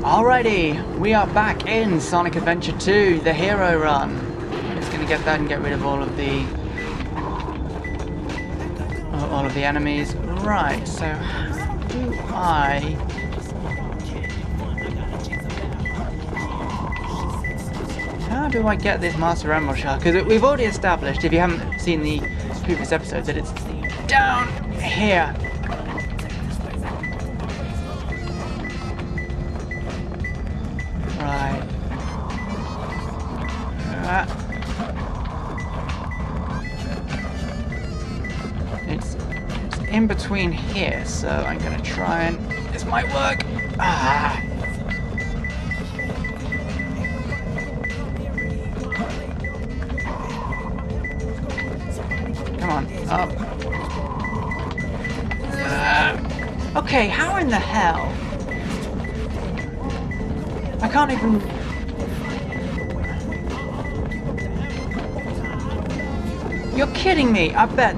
Alrighty, we are back in Sonic Adventure 2, the hero run. I'm just gonna get that and get rid of all of the enemies. Right, so how do I get this Master Emerald Shell? Because we've already established, if you haven't seen the previous episodes, that it's down here. Right. It's in between here, so I'm gonna try and... This might work! Ah! Come on, up. Okay, how in the hell? I can't even... You're kidding me! I bet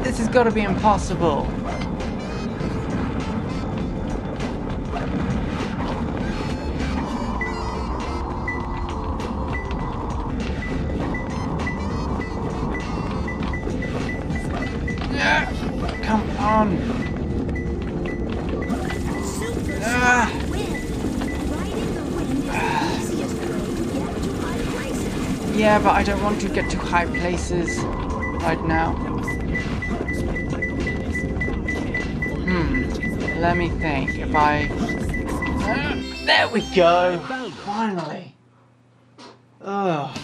this has got to be impossible. Come on! Yeah, but I don't want to get to high places right now. Let me think. If I... there we go! Finally! Ugh.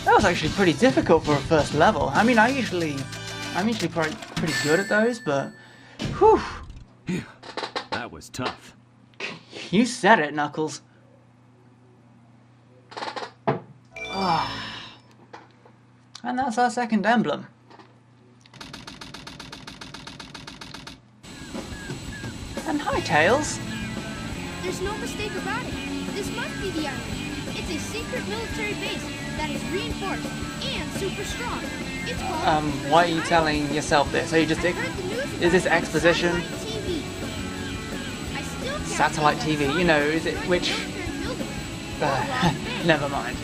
That was actually pretty difficult for a first level. I mean, I'm usually pretty good at those, but... whew! Yeah, that was tough. You said it, Knuckles. And that's our second emblem. And hi, Tails. There's no mistake about it. This must be the island. It's a secret military base that is reinforced and super strong. It's called why are you telling yourself this? Are you just... Is this exposition? Satellite TV, you know, is it which... never mind.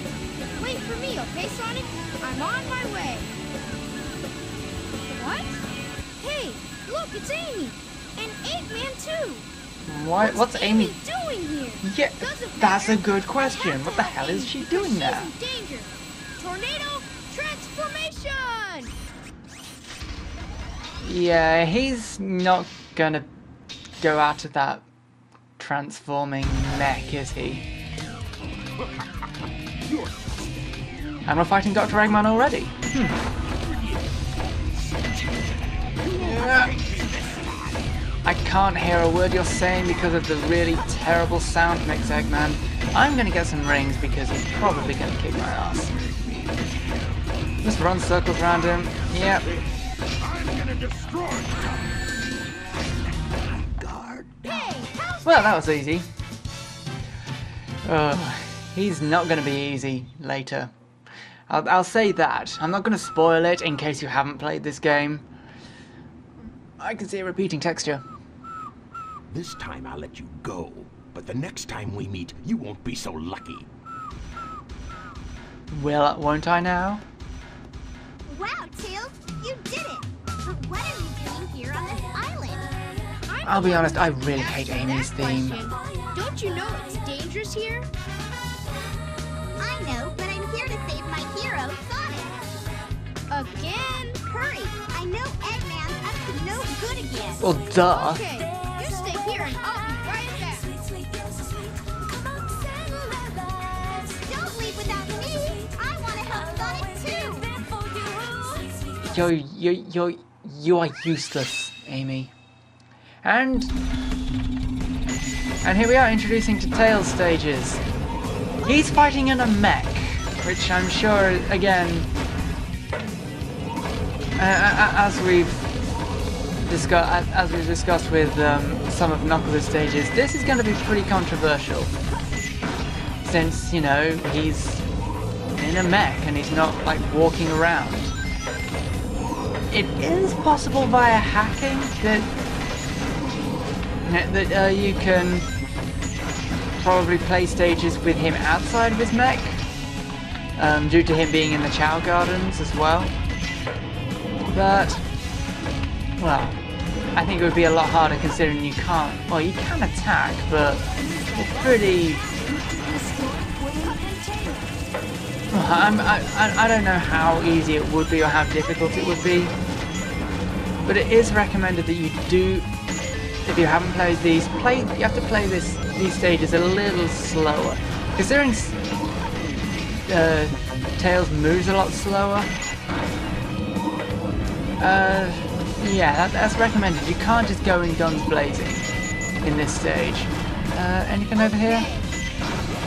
Wait for me, okay, Sonic? I'm on my way. What? Hey, look, it's Amy! And Eggman, too! What's Amy doing here? Yeah, that's a good question. What the hell is she doing there? Danger! Tornado transformation! Yeah, he's not gonna go out of that transforming mech, is he? And we're fighting Doctor Eggman already. I can't hear a word you're saying because of the really terrible sound mix, Eggman. I'm gonna get some rings because he's probably gonna kick my ass. Just run circles around him. Yep. Well, that was easy. He's not gonna be easy later. I'll say that. I'm not gonna spoil it in case you haven't played this game. I can see a repeating texture. This time I'll let you go, but the next time we meet, you won't be so lucky. Well, won't I now? Wow, Tails, you did it! But what are you doing here on this island? I'll be honest, I really hate Amy's theme. Don't you know it's dangerous here? I know, but I'm here to save my hero, Sonic. Again? Hurry! I know Eggman's up to no good again. Well, duh. Okay, you stay here and I'll be right back. Don't leave without me! I want to help Sonic too! You are useless, Amy. And here we are introducing to Tails stages. He's fighting in a mech, which I'm sure, again, as we've discussed with some of Knuckles' stages, this is going to be pretty controversial, since, you know, he's in a mech and he's not like walking around. It is possible via hacking that you can probably play stages with him outside of his mech, due to him being in the Chow Gardens as well. But, well, I think it would be a lot harder considering you can't, well, you can attack, but it's pretty... I don't know how easy it would be or how difficult it would be, but it is recommended that you do, if you haven't played these, you have to play these stages a little slower. Considering Tails moves a lot slower, yeah, that's recommended. You can't just go in guns blazing in this stage. Anything over here?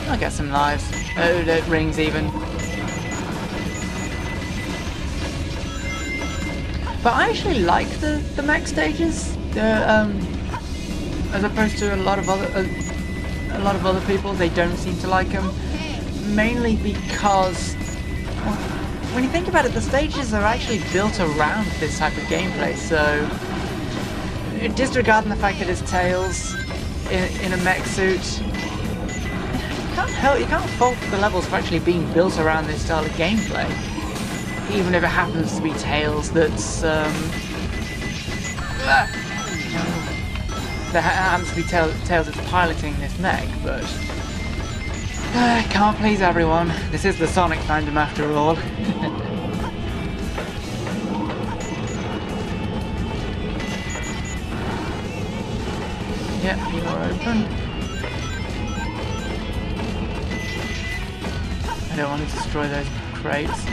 I'll get some lives. Oh, the rings even. But I actually like the mech stages, as opposed to a lot of other people. They don't seem to like them, mainly because, well, when you think about it, the stages are actually built around this type of gameplay. So, disregarding the fact that it's Tails in a mech suit, you can't fault the levels for actually being built around this style of gameplay. Even if it happens to be Tails that's, that happens to be Tails that's piloting this mech, but can't please everyone. This is the Sonic fandom after all. Yep, you are open. I don't want to destroy those crates.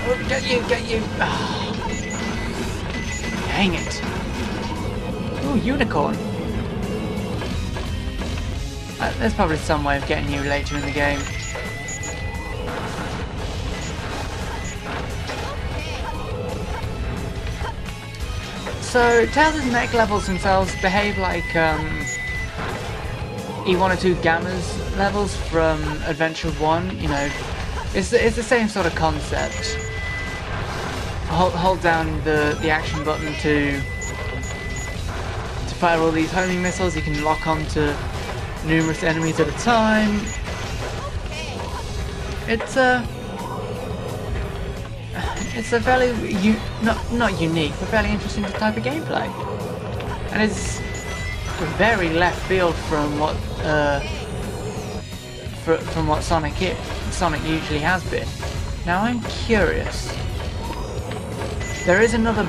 Oh, get you! Oh. Dang it! Ooh, unicorn! There's probably some way of getting you later in the game. So, Tails' mech levels themselves behave like E1 or 2 Gamma's levels from Adventure 1, you know. It's the same sort of concept. Hold down the action button to fire all these homing missiles. You can lock onto numerous enemies at a time. It's a fairly not unique, but fairly interesting type of gameplay, and it's very left field from what Sonic usually has been. Now I'm curious. There is another.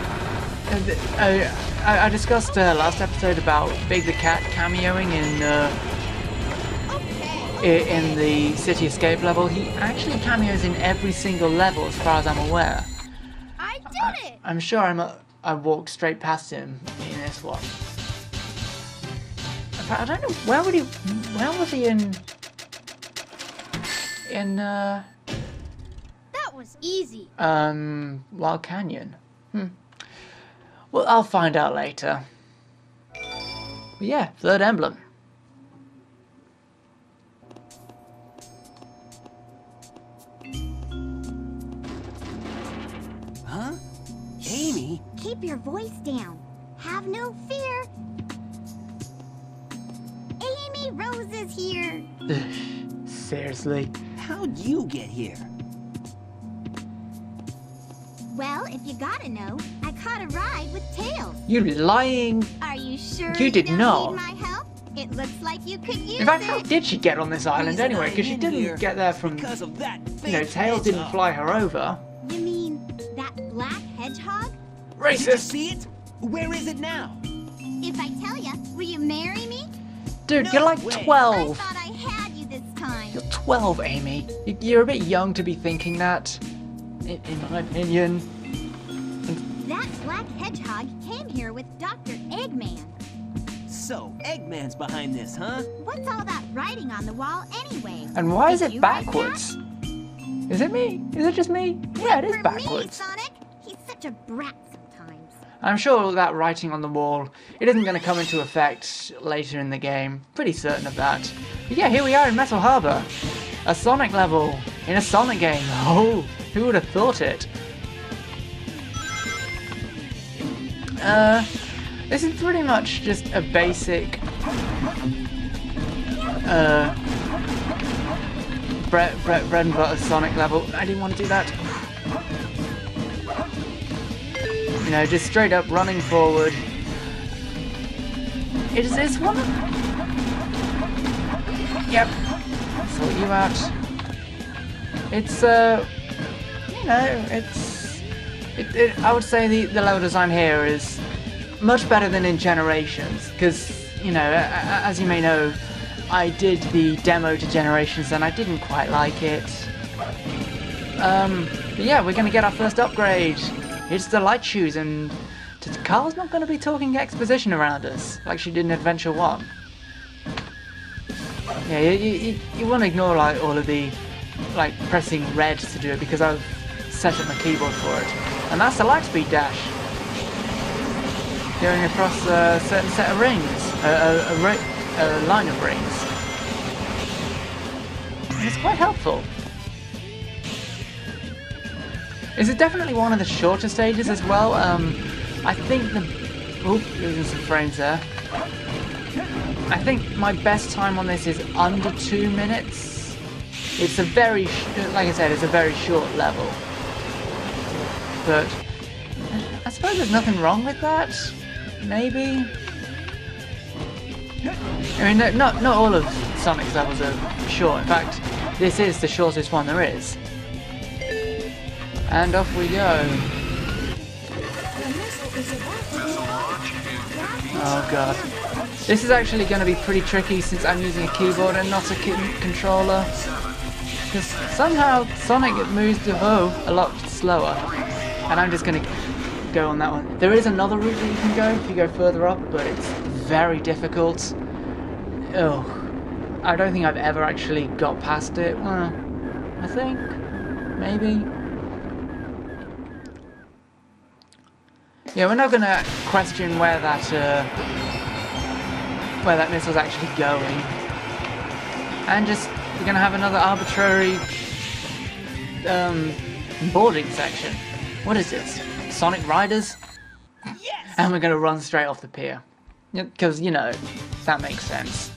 I discussed last episode about Big the Cat cameoing in the City Escape level. He actually cameos in every single level, as far as I'm aware. I did it! I'm sure I walked straight past him in this one. I don't know, where was he in That was easy. Wild Canyon? Well, I'll find out later. But yeah, third emblem. Huh? Amy? Keep your voice down. Have no fear. Amy Rose is here. Seriously? How'd you get here? Well, if you gotta know, I caught a ride with Tails. You lying? Are you sure You did don't not. need my help? It looks like you could use In fact, how it. did she get on this island anyway? Because she I'm in didn't here get there from, because of that you know, fake Tails didn't hedgehog. fly her over. You mean that black hedgehog? Did you Racist! see it? Where is it now? If I tell you, will you marry me? Dude, No you're like way. I 12. thought I had you this time. You're 12, Amy. You're a bit young to be thinking that, in my opinion. That black hedgehog came here with Doctor Eggman. So, Eggman's behind this, huh? What's all that writing on the wall anyway? And why is Did it you write backwards? Is it me? Is it just me? Yeah, it is For backwards. me, Sonic. He's such a brat sometimes. I'm sure that writing on the wall, it isn't going to come into effect later in the game. Pretty certain of that. But yeah, here we are in Metal Harbor. A Sonic level in a Sonic game. Oh, who would have thought it? This is pretty much just a basic bread and butter Sonic level. I didn't want to do that. You know, just straight up running forward. It's one of... Yep. Sort you out. It's, you know, it's... I would say the level design here is much better than in Generations, because, you know, as you may know, I did the demo to Generations and I didn't quite like it. But yeah, we're gonna get our first upgrade. It's the light shoes, and Carl's not gonna be talking exposition around us like she did in Adventure 1. Yeah, you want to ignore like all of the like pressing red to do it, because I've set up my keyboard for it. And that's the Lightspeed dash. Going across a certain set of rings, a line of rings. And it's quite helpful. This is definitely one of the shorter stages as well. I think the... Oop, losing some frames there. I think my best time on this is under 2 minutes. It's a very, like I said, it's a very short level. But I suppose there's nothing wrong with that. Maybe. I mean, not all of Sonic's levels are short. In fact, this is the shortest one there is. And off we go. Oh god. This is actually going to be pretty tricky since I'm using a keyboard and not a controller. Because somehow Sonic moves a lot slower. And I'm just going to go on that one. There is another route that you can go if you go further up, but it's very difficult. Oh, I don't think I've ever actually got past it. I think, maybe. Yeah, we're not gonna question where that missile's actually going, and just we're gonna have another arbitrary boarding section. What is this? Sonic Riders? Yes! And we're gonna run straight off the pier, because you know that makes sense.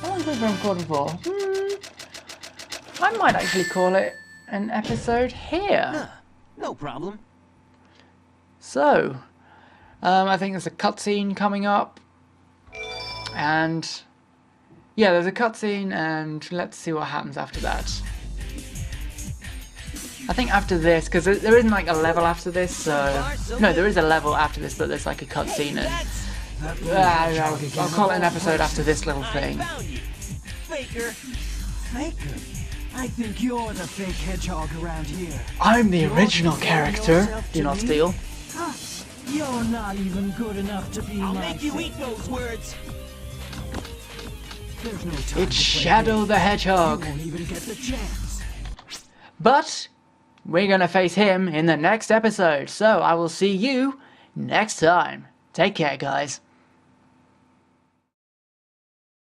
How long have I been recording for? I might actually call it an episode here. No problem. So, I think there's a cutscene coming up, and yeah, there's a cutscene, and let's see what happens after that. I think after this, because there isn't like a level after this, so no, there is a level after this, but there's like a cutscene, and I'll call it an episode after this little thing. Faker. Faker? I think you're the fake hedgehog around here. I'm the original character. Do not steal. Huh, you're not even good enough to be I'll my make you faker. eat those words. There's no time It's to play Shadow the games. Hedgehog. You won't even get the chance. But we're gonna face him in the next episode, so I will see you next time. Take care, guys.